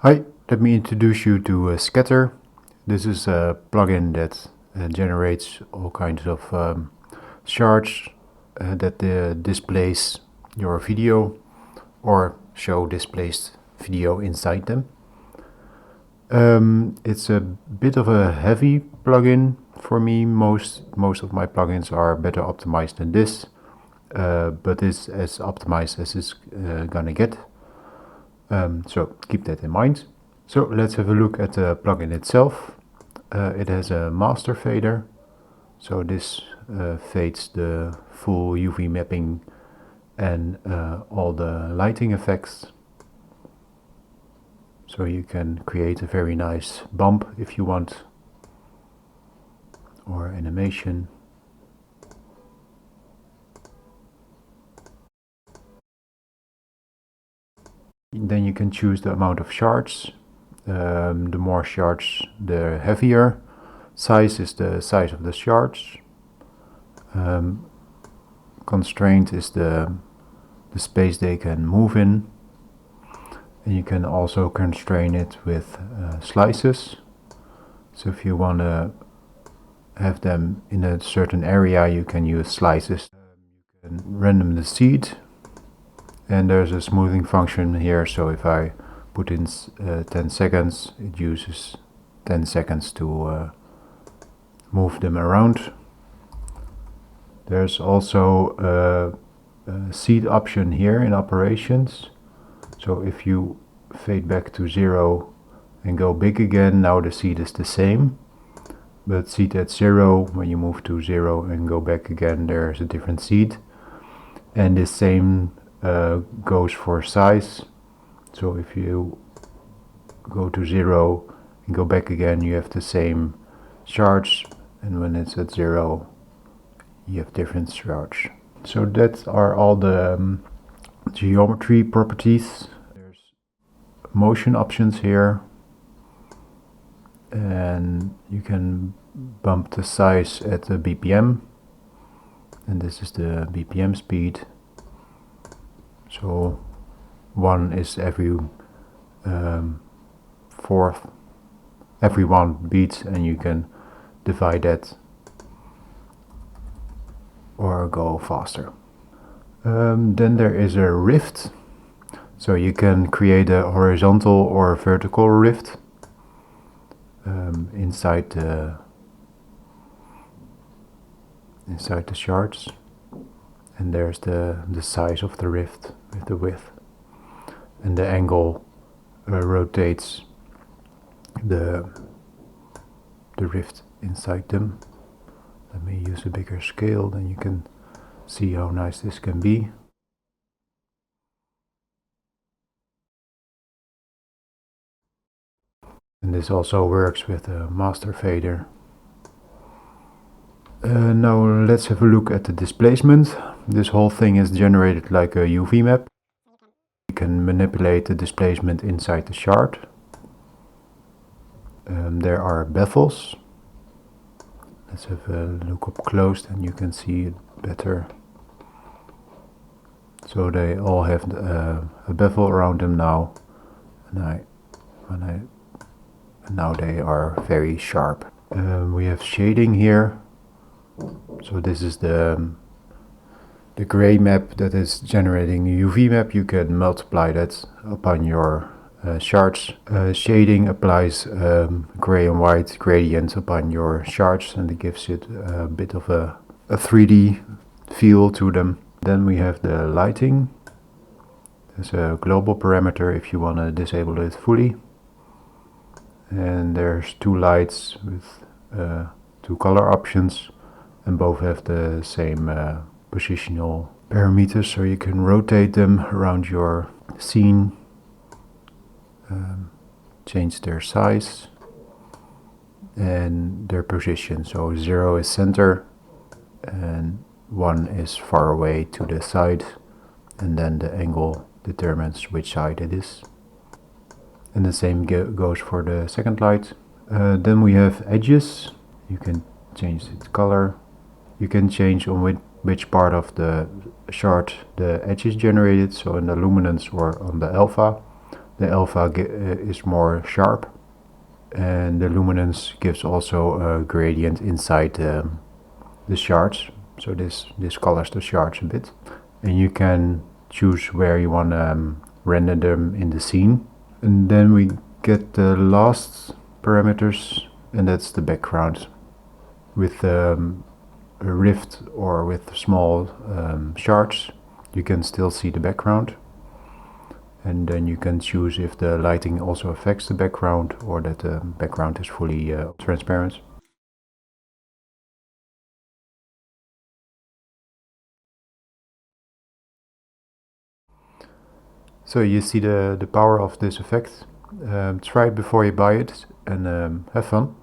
Hi, let me introduce you to Scatter. This is a plugin that generates all kinds of shards that displays your video or show displaced video inside them. It's a bit of a heavy plugin for me. Most of my plugins are better optimized than this, but it's as optimized as it's gonna get. So keep that in mind. So let's have a look at the plugin itself. It has a master fader, so this fades the full UV mapping and all the lighting effects. So you can create a very nice bump if you want, or animation. Then you can choose the amount of shards. The more shards, the heavier. Size is the size of the shards. Constraint is the space they can move in. And you can also constrain it with slices. So if you want to have them in a certain area, you can use slices. You can random the seed. And there's a smoothing function here, so if I put in 10 seconds, it uses 10 seconds to move them around. There's also a seed option here in operations. So if you fade back to 0 and go big again, now the seed is the same. But seed at 0, when you move to 0 and go back again, there's a different seed. And the same goes for size. So if you go to 0 and go back again, you have the same shards, and when it's at 0 you have different shards. So that are all the geometry properties. There's motion options here, and you can bump the size at the BPM, and this is the BPM speed. So 1 is every every 1 beat, and you can divide that or go faster. Then there is a rift, so you can create a horizontal or vertical rift inside the shards. And there's the size of the rift with the width, and the angle rotates the rift inside them. Let me use a bigger scale, then you can see how nice this can be. And this also works with a master fader. Now let's have a look at the displacement. This whole thing is generated like a UV map. You can manipulate the displacement inside the shard. There are bevel. Let's have a look up close and you can see it better. So they all have a bevel around them now, and now they are very sharp. We have shading here. So this is the gray map that is generating a UV map. You can multiply that upon your shards. Shading applies gray and white gradient upon your shards, and it gives it a bit of a 3D feel to them. Then we have the lighting. There's a global parameter if you want to disable it fully. And there's 2 lights with 2 color options, and both have the same positional parameters, so you can rotate them around your scene, change their size and their position. So 0 is center and 1 is far away to the side, and then the angle determines which side it is. And the same goes for the second light. Then we have edges. You can change its color. You can change on which part of the shard the edge is generated, so in the luminance or on the alpha. The alpha is more sharp, and the luminance gives also a gradient inside the shards. So this colors the shards a bit, and you can choose where you want to render them in the scene. And then we get the last parameters, and that's the background. With a rift or with small shards, you can still see the background, and then you can choose if the lighting also affects the background or that the background is fully transparent. So you see the power of this effect. Try it before you buy it, and have fun.